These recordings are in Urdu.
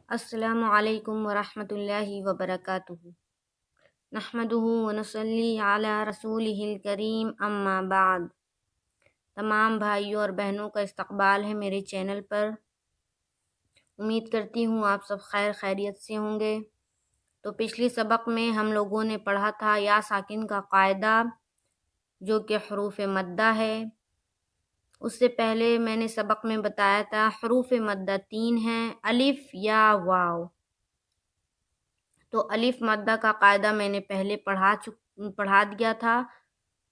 السلام علیکم ورحمۃ اللہ وبرکاتہ۔ نحمدہ ونصلی علی رسولہ الکریم، اما بعد۔ تمام بھائیوں اور بہنوں کا استقبال ہے میرے چینل پر۔ امید کرتی ہوں آپ سب خیریت سے ہوں گے۔ تو پچھلی سبق میں ہم لوگوں نے پڑھا تھا یا ساکن کا قاعدہ، جو کہ حروف مدہ ہے۔ اس سے پہلے میں نے سبق میں بتایا تھا حروف مدہ 3 ہیں، الف یا واو۔ تو الف مدہ کا قاعدہ میں نے پہلے پڑھا دیا تھا۔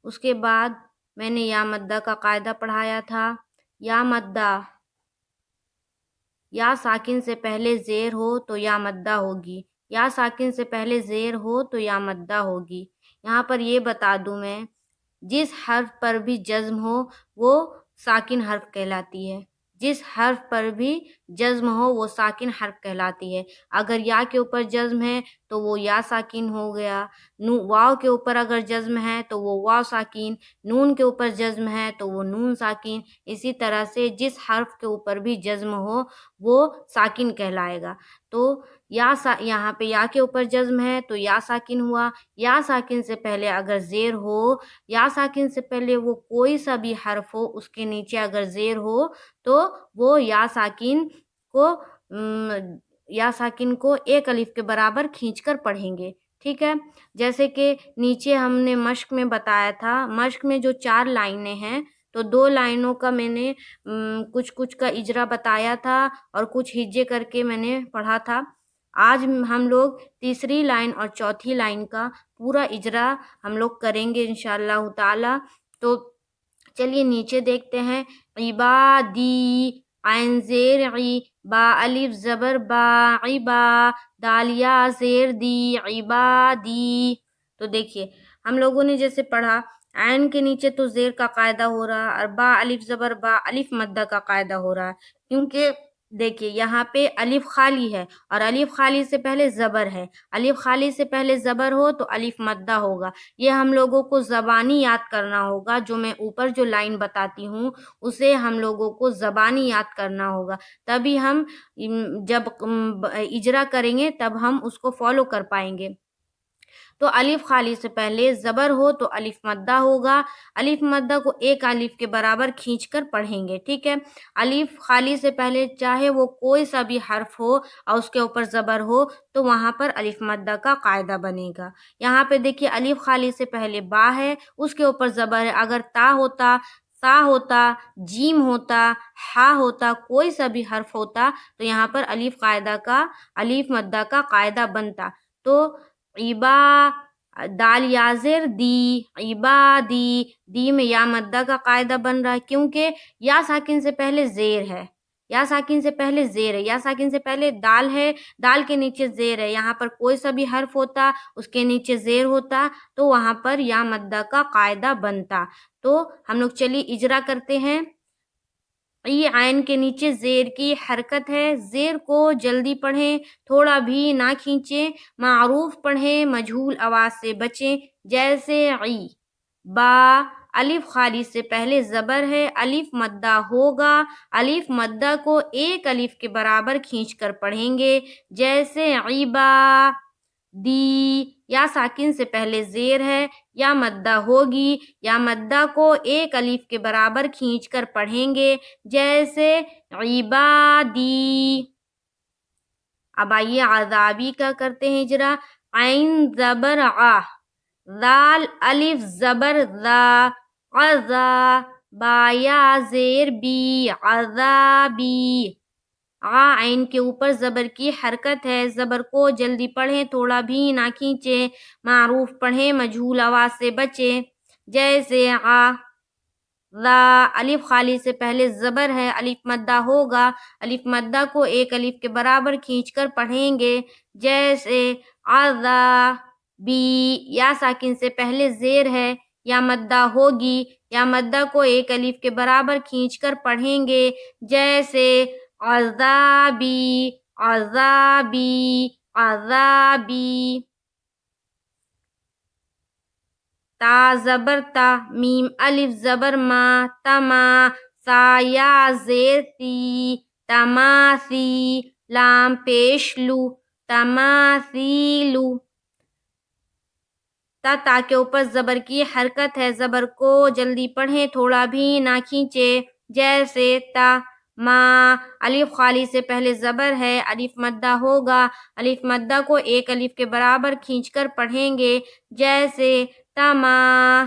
اس کے بعد میں نے یا مدہ کا قاعدہ پڑھایا تھا۔ یا مدہ، یا ساکن سے پہلے زیر ہو تو یا مدہ ہوگی، یا ساکن سے پہلے زیر ہو تو یا مدہ ہوگی۔ یہاں پر یہ بتا دوں میں، جس حرف پر بھی جزم ہو وہ ساکن حرف کہلاتی ہے۔ جس حرف پر بھی جزم ہو وہ ساکن حرف کہلاتی ہے۔ اگر یا کے اوپر جزم ہے تو وہ یا ساکن ہو گیا، واو کے اوپر اگر جزم ہے تو وہ واو ساکن، نون کے اوپر جزم ہے تو وہ نون ساکن۔ اسی طرح سے جس حرف کے اوپر بھی جزم ہو وہ ساکن کہلائے گا۔ تو یہاں پہ یا کے اوپر جزم ہے تو یا ساکن ہوا۔ یا ساکن سے پہلے اگر زیر ہو، یا ساکن سے پہلے وہ کوئی سا بھی حرف ہو، اس کے نیچے اگر زیر ہو تو وہ یا ساکن کو ایک الف کے برابر کھینچ کر پڑھیں گے، ٹھیک ہے۔ جیسے کہ نیچے ہم نے مشق میں بتایا تھا، مشق میں جو 4 لائنیں ہیں تو 2 لائنوں کا میں نے کچھ کا اجرا بتایا تھا اور کچھ ہجے کر کے میں نے پڑھا تھا۔ آج ہم لوگ تیسری لائن اور چوتھی لائن کا پورا اجرا ہم لوگ کریں گے انشاءاللہ تعالی۔ تو چلیے نیچے دیکھتے ہیں۔ عبادی، عین زیر عی، با الف زبر با، عبا، دال یا زیر دی، عبادی۔ تو دیکھیے ہم لوگوں نے جیسے پڑھا، عین کے نیچے تو زیر کا قاعدہ ہو رہا اور با الف زبر با الف مدہ کا قاعدہ ہو رہا، کیونکہ دیکھیے یہاں پہ الف خالی ہے اور الف خالی سے پہلے زبر ہے۔ الف خالی سے پہلے زبر ہو تو الف مدہ ہوگا۔ یہ ہم لوگوں کو زبانی یاد کرنا ہوگا، جو میں اوپر جو لائن بتاتی ہوں اسے ہم لوگوں کو زبانی یاد کرنا ہوگا، تبھی ہم جب اجرا کریں گے تب ہم اس کو فالو کر پائیں گے۔ تو الف خالی سے پہلے زبر ہو تو الف مدہ ہوگا۔ الف مدہ کو ایک الف کے برابر کھینچ کر پڑھیں گے، ٹھیک ہے۔ الف خالی سے پہلے چاہے وہ کوئی سا بھی حرف ہو اور اس کے اوپر زبر ہو تو وہاں پر الف مدہ کا قاعدہ بنے گا۔ یہاں پہ دیکھیے الف خالی سے پہلے با ہے، اس کے اوپر زبر ہے۔ اگر تا ہوتا، سا ہوتا، جیم ہوتا، ہا ہوتا، کوئی سا بھی حرف ہوتا تو یہاں پر الف مدہ کا قاعدہ بنتا۔ تو عبا، دال یا زیر دی، عبادی، دی میں یا مدہ کا قاعدہ بن رہا ہے کیونکہ یا ساکن سے پہلے زیر ہے، یا ساکن سے پہلے زیر ہے، یا ساکن سے پہلے دال ہے، دال کے نیچے زیر ہے۔ یہاں پر کوئی سا بھی حرف ہوتا اس کے نیچے زیر ہوتا تو وہاں پر یا مدہ کا قاعدہ بنتا۔ تو ہم لوگ چلیے اجرا کرتے ہیں۔ عین کے نیچے زیر کی حرکت ہے، زیر کو جلدی پڑھیں، تھوڑا بھی نہ کھینچیں، معروف پڑھیں، مجہول آواز سے بچیں۔ جیسے عی، با الف خالی سے پہلے زبر ہے، الف مدہ ہوگا، الف مدہ کو ایک الف کے برابر کھینچ کر پڑھیں گے۔ جیسے عیبا دی، یا ساکن سے پہلے زیر ہے، یا مدہ ہوگی، یا مدہ کو ایک الف کے برابر کھینچ کر پڑھیں گے۔ جیسے عبادی۔ اب آئیے عذابی کا کرتے ہیں اجرا۔ عین زبر آ، ذال الف زبر ذا، عذا، با یا زیر بی، عذابی۔ عین کے اوپر زبر کی حرکت ہے، زبر کو جلدی پڑھیں، تھوڑا بھی نہ کھینچیں، معروف پڑھیں، مجہول آواز سے بچیں۔ جیسے ذا الف خالی سے پہلے زبر ہے، الف مدہ ہوگا، الف مدہ کو ایک الف کے برابر کھینچ کر پڑھیں گے۔ جیسے عذابی، یا ساکن سے پہلے زیر ہے، یا مدہ ہوگی، یا مدہ کو ایک الف کے برابر کھینچ کر پڑھیں گے۔ جیسے عذابی، عذابی، عذابی۔ تا زبر تا، میم الف زبر ما، تما، سا یا زیر تی، تماسی، لام پیش لو، تماثیلو، تا کے اوپر زبر کی حرکت ہے، زبر کو جلدی پڑھیں، تھوڑا بھی نہ کھینچے، جیسے تا، ما، الف خالی سے پہلے زبر ہے، الف مدہ ہوگا، الف مدہ کو ایک الف کے برابر کھینچ کر پڑھیں گے، جیسے تما،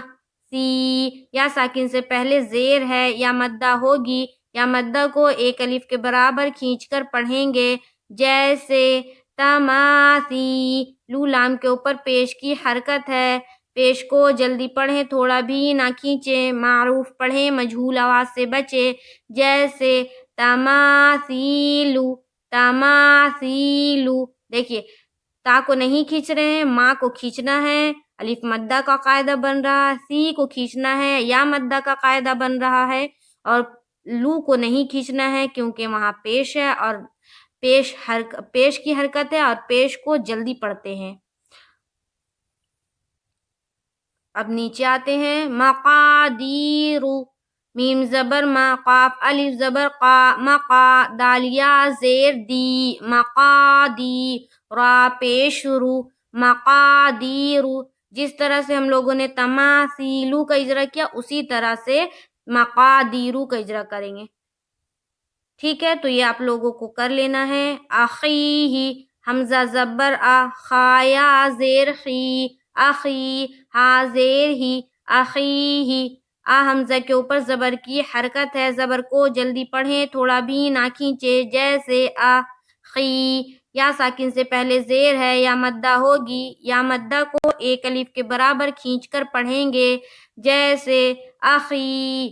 سی، یا ساکن سے پہلے زیر ہے، یا مدہ ہوگی، یا مدہ کو ایک الف کے برابر کھینچ کر پڑھیں گے، جیسے تماثی، لو لام کے اوپر پیش کی حرکت ہے، پیش کو جلدی پڑھیں، تھوڑا بھی نہ کھینچیں، معروف پڑھیں، مجہول آواز سے بچے، جیسے تماثیلو، تماثیلو، دیکھیے تا کو نہیں کھینچ رہے ہیں، ماں کو کھینچنا ہے، الف مدہ کا قاعدہ بن رہا ہے، سی کو کھینچنا ہے، یا مدہ کا قاعدہ بن رہا ہے، اور لو کو نہیں کھینچنا ہے کیونکہ وہاں پیش ہے، اور پیش کی حرکت ہے، اور پیش کو جلدی پڑھتے ہیں۔ اب نیچے آتے ہیں، مقادیر، میم زبر ما، قاف الف زبر قا، مقا، دال یا زیر دی، مقادی، را پیش رو، مقادیر، جس طرح سے ہم لوگوں نے تماثیلو کا اجرا کیا اسی طرح سے مقادیرو کا اجرا کریں گے، ٹھیک ہے؟ تو یہ آپ لوگوں کو کر لینا ہے۔ اخیہی، حمزہ زبر آ، خایا زیر خی، اخی، ہا زیر ہی، اخیہی، آ حمزہ کے اوپر زبر کی حرکت ہے، زبر کو جلدی پڑھیں، تھوڑا بھی نہ کھینچے، جیسے اخی، یا ساکن سے پہلے زیر ہے، یا مدہ ہوگی، یا مدہ کو ایک الف کے برابر کھینچ کر پڑھیں گے، جیسے اخی،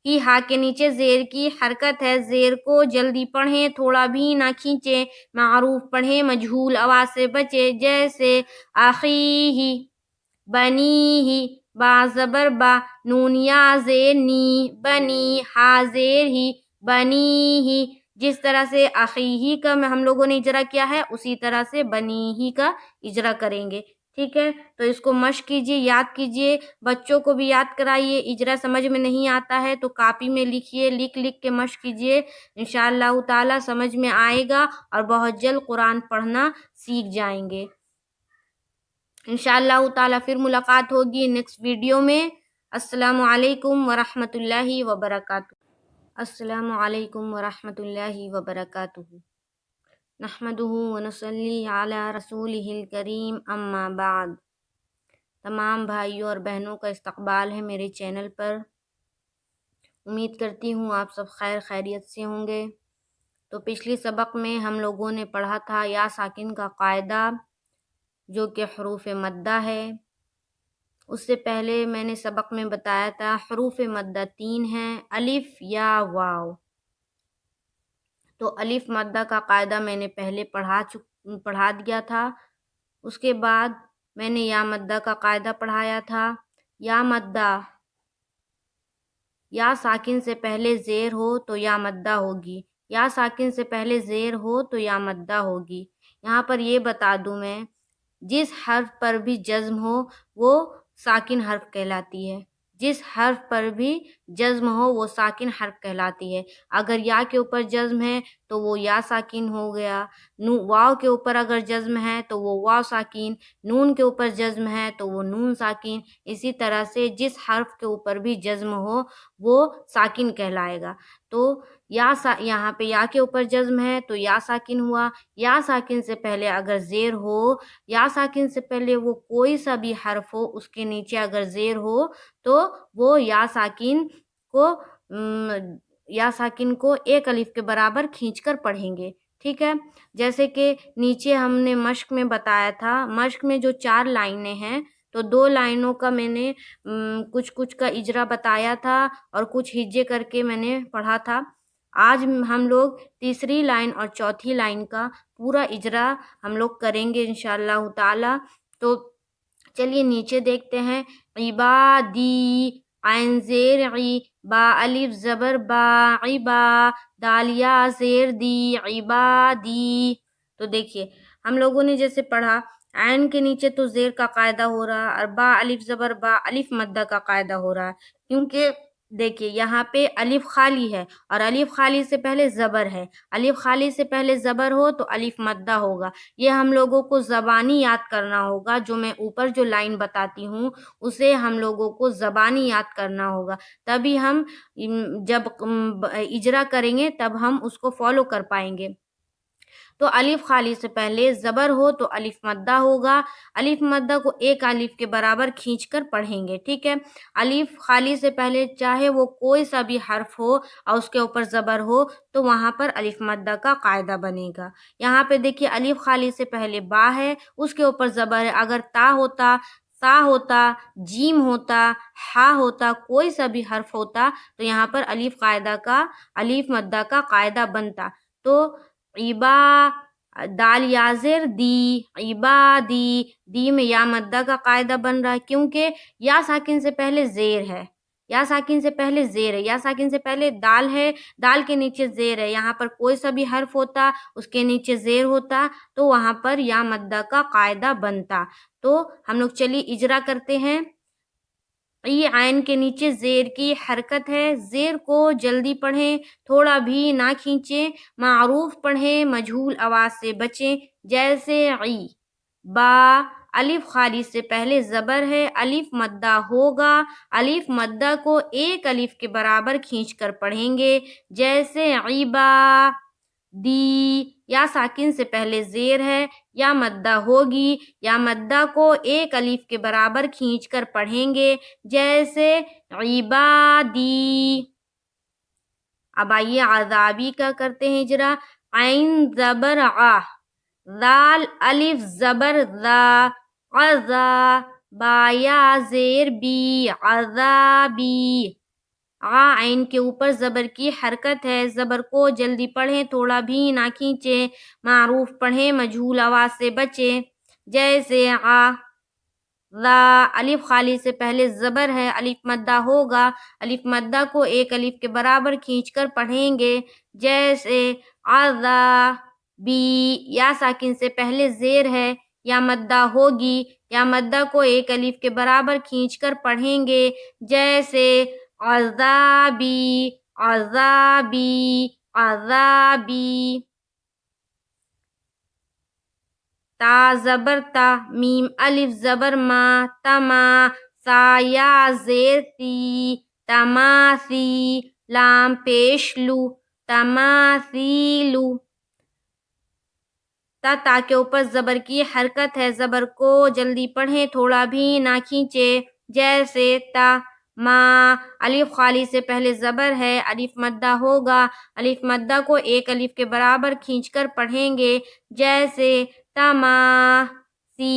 ہی، ہا کے نیچے زیر کی حرکت ہے، زیر کو جلدی پڑھیں، تھوڑا بھی نہ کھینچیں، معروف پڑھیں، مجہول آواز سے بچے، جیسے اخیہی، بنیہی، با زبر با، نون یا زیر نی، بنی، ہا زیر ہی، بنیہی، جس طرح سے اخیہی کا ہم لوگوں نے اجرا کیا ہے اسی طرح سے بنیہی کا اجرا کریں گے، ٹھیک ہے؟ تو اس کو مشق کیجئے، یاد کیجئے، بچوں کو بھی یاد کرائیے، اجرا سمجھ میں نہیں آتا ہے تو کاپی میں لکھیے، لکھ کے مشق کیجئے، انشاءاللہ تعالی سمجھ میں آئے گا اور بہت جلد قرآن پڑھنا سیکھ جائیں گے۔ انشاءاللہ تعالی پھر ملاقات ہوگی نیکسٹ ویڈیو میں۔ السلام علیکم ورحمۃ اللہ وبرکاتہ۔ السلام علیکم ورحمۃ اللہ وبرکاتہ۔ نحمدہ ونصلی علی رسولہ الکریم، اما بعد۔ تمام بھائیوں اور بہنوں کا استقبال ہے میرے چینل پر، امید کرتی ہوں آپ سب خیر خیریت سے ہوں گے۔ تو پچھلی سبق میں ہم لوگوں نے پڑھا تھا یا ساکن کا قاعدہ جو کہ حروف مدہ ہے۔ اس سے پہلے میں نے سبق میں بتایا تھا حروف مدہ 3 ہیں، الف یا واو۔ تو الف مدہ کا قاعدہ میں نے پہلے پڑھا دیا تھا، اس کے بعد میں نے یا مدہ کا قاعدہ پڑھایا تھا۔ یا مدہ، یا ساکن سے پہلے زیر ہو تو یا مدہ ہوگی، یا ساکن سے پہلے زیر ہو تو یا مدہ ہوگی۔ یہاں پر یہ بتا دوں میں، جس حرف پر بھی جزم ہو وہ ساکن حرف کہلاتی ہے، جس حرف پر بھی جزم ہو وہ ساکن حرف کہلاتی ہے۔ اگر یا کے اوپر جزم ہے تو وہ یا ساکن ہو گیا، واو کے اوپر اگر جزم ہے تو وہ واو ساکن، نون کے اوپر جزم ہے تو وہ نون ساکن، اسی طرح سے جس حرف کے اوپر بھی جزم ہو وہ ساکن کہلائے گا۔ تو یہاں پہ یا کے اوپر جزم ہے تو یا ساکن ہوا، یا ساکن سے پہلے اگر زیر ہو، یا ساکن سے پہلے وہ کوئی سا بھی حرف ہو اس کے نیچے اگر زیر ہو تو وہ یا ساکن کو ایک الف کے برابر کھینچ کر پڑھیں گے، ٹھیک ہے؟ جیسے کہ نیچے ہم نے مشق میں بتایا تھا، مشق میں جو 4 لائنیں ہیں تو 2 لائنوں کا میں نے کچھ کا اجرا بتایا تھا اور کچھ ہجے کر کے میں نے پڑھا تھا۔ آج ہم لوگ تیسری لائن اور چوتھی لائن کا پورا اجرا ہم لوگ کریں گے انشاءاللہ تعالی۔ تو چلیے نیچے دیکھتے ہیں، عبادی، عین زیر عی، با الف زبر با، عبا، دال یا زیر دی، عبادی۔ تو دیکھیے ہم لوگوں نے جیسے پڑھا، عین کے نیچے تو زیر کا قاعدہ ہو رہا اور با الف زبر با، الف مدہ کا قاعدہ ہو رہا، کیونکہ دیکھیے یہاں پہ الف خالی ہے اور الف خالی سے پہلے زبر ہے. الف خالی سے پہلے زبر ہو تو الف مدہ ہوگا. یہ ہم لوگوں کو زبانی یاد کرنا ہوگا. جو میں اوپر جو لائن بتاتی ہوں اسے ہم لوگوں کو زبانی یاد کرنا ہوگا. تبھی ہم جب اجرا کریں گے تب ہم اس کو فالو کر پائیں گے. تو الف خالی سے پہلے زبر ہو تو الف مدہ ہوگا. الف مدہ کو ایک الف کے برابر کھینچ کر پڑھیں گے. ٹھیک ہے. الف خالی سے پہلے چاہے وہ کوئی سا بھی حرف ہو اور اس کے اوپر زبر ہو تو وہاں پر الف مدہ کا قاعدہ بنے گا. یہاں پہ دیکھیے الف خالی سے پہلے با ہے, اس کے اوپر زبر ہے. اگر تا ہوتا, سا ہوتا, جیم ہوتا, ہا ہوتا, کوئی سا بھی حرف ہوتا تو یہاں پر الف مدہ کا قاعدہ بنتا. تو عبا, دال یازر دی, عبادی, دی میں یا مدہ کا قاعدہ بن رہا ہے کیونکہ یا ساکن سے پہلے زیر ہے. یا ساکن سے پہلے زیر ہے. یا ساکن سے پہلے دال ہے, دال کے نیچے زیر ہے. یہاں پر کوئی سا بھی حرف ہوتا اس کے نیچے زیر ہوتا تو وہاں پر یا مدہ کا قاعدہ بنتا. تو ہم لوگ چلیے اجرا کرتے ہیں. یہ عین کے نیچے زیر کی حرکت ہے. زیر کو جلدی پڑھیں, تھوڑا بھی نہ کھینچیں. معروف پڑھیں, مجہول آواز سے بچیں. جیسے عی. با, الف خالی سے پہلے زبر ہے, الف مدہ ہوگا. الف مدہ کو ایک الف کے برابر کھینچ کر پڑھیں گے. جیسے عبا دی, یا ساکن سے پہلے زیر ہے, یا مدہ ہوگی. یا مدہ کو ایک الف کے برابر کھینچ کر پڑھیں گے. جیسے عبادی. اب آئیے عذابی کا کرتے ہیں اجرا. عین زبر آ, ذال الف زبر ذا, عذا, بایا زیر بی, عذابی. عین کے اوپر زبر کی حرکت ہے. زبر کو جلدی پڑھیں, تھوڑا بھی نہ کھینچیں. معروف پڑھیں, مجہول آواز سے بچیں. جیسے ذا, الف خالی سے پہلے زبر ہے, الف مدہ ہوگا. الف مدہ کو ایک الف کے برابر کھینچ کر پڑھیں گے. جیسے عذابی, یا ساکن سے پہلے زیر ہے, یا مدہ ہوگی. یا مدہ کو ایک الف کے برابر کھینچ کر پڑھیں گے. جیسے عذابی, عذابی, عذابی. تا زبر تا, میم الف زبر ما, تما, سا یا زیر تی, تماثی. لام پیش لو, تماثیلو. تا کے اوپر زبر کی حرکت ہے. زبر کو جلدی پڑھیں, تھوڑا بھی نہ کھینچے. جیسے تا. ما, الف خالی سے پہلے زبر ہے, الف مدہ ہوگا. الف مدہ کو ایک الف کے برابر کھینچ کر پڑھیں گے. جیسے تماسی,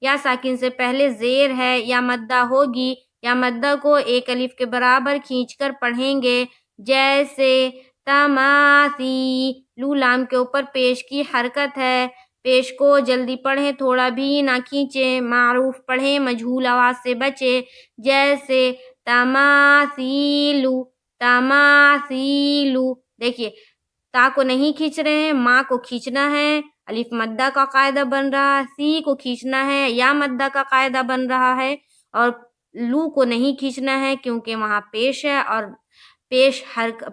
یا ساکن سے پہلے زیر ہے, یا مدہ ہوگی. یا مدہ کو ایک الف کے برابر کھینچ کر پڑھیں گے. جیسے تماسی. لو لام کے اوپر پیش کی حرکت ہے. پیش کو جلدی پڑھیں, تھوڑا بھی نہ کھینچیں. معروف پڑھیں, مجہول آواز سے بچیں. جیسے تماثیلو, تماثیلو. دیکھیے تا کو نہیں کھینچ رہے ہیں, ماں کو کھینچنا ہے, الف مدہ کا قاعدہ بن رہا ہے. سی کو کھینچنا ہے, یا مدہ کا قاعدہ بن رہا ہے. اور لو کو نہیں کھینچنا ہے کیونکہ وہاں پیش ہے اور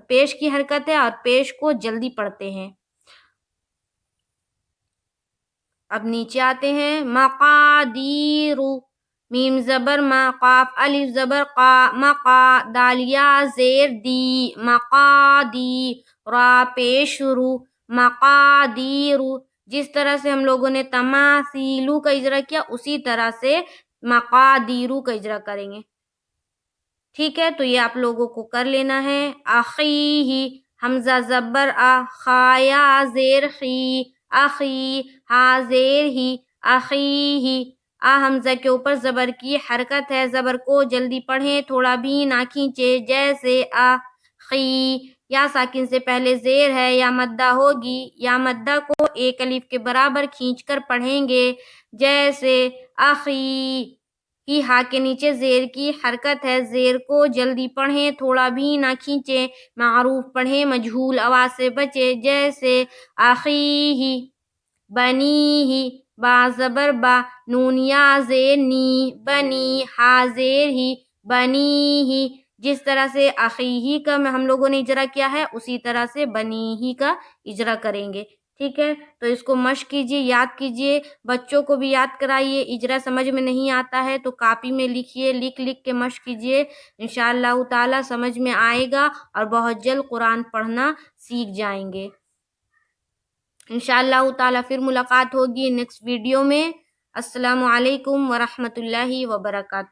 پیش کی حرکت ہے اور پیش کو جلدی پڑھتے ہیں. اب نیچے آتے ہیں. مقادیرو, میم زبر ما, قاف الف زبر قا, مقا, دال یا زیر دی, مقادی. را پیش رو, مقادیرو. جس طرح سے ہم لوگوں نے تماثیلو کا اجرا کیا اسی طرح سے مقادیرو کا اجرا کریں گے. ٹھیک ہے, تو یہ آپ لوگوں کو کر لینا ہے. اخیہی, حمزہ زبر آ, خایا زیر خی, اخی, ہا زیر ہی, اخیہی. حمزہ کے اوپر زبر کی حرکت ہے. زبر کو جلدی پڑھیں, تھوڑا بھی نہ کھینچے. جیسے خی, یا ساکن سے پہلے زیر ہے, یا مدہ ہوگی. یا مدہ کو ایک الف کے برابر کھینچ کر پڑھیں گے. جیسے اخی. کی, ہا کے نیچے زیر کی حرکت ہے. زیر کو جلدی پڑھیں, تھوڑا بھی نہ کھینچیں. معروف پڑھیں, مجہول آواز سے بچے. جیسے اخیہی, بنیہی. با زبر با, نون یا زیر نی, بنی, ہا زیر ہی, بنیہی. جس طرح سے اخیہ کا ہم لوگوں نے اجرا کیا ہے اسی طرح سے بنیہ کا اجرا کریں گے، ٹھیک ہے؟ تو اس کو مشق کیجیے، یاد کیجیے، بچوں کو بھی یاد کرائیے، اجرا سمجھ میں نہیں آتا ہے تو کاپی میں لکھیے، لکھ کے مشق کیجیے، انشاءاللہ تعالی سمجھ میں آئے گا اور بہت جلد قرآن پڑھنا سیکھ جائیں گے۔ انشاءاللہ تعالی پھر ملاقات ہوگی نیکسٹ ویڈیو میں۔ السلام علیکم ورحمۃ اللہ وبرکاتہ۔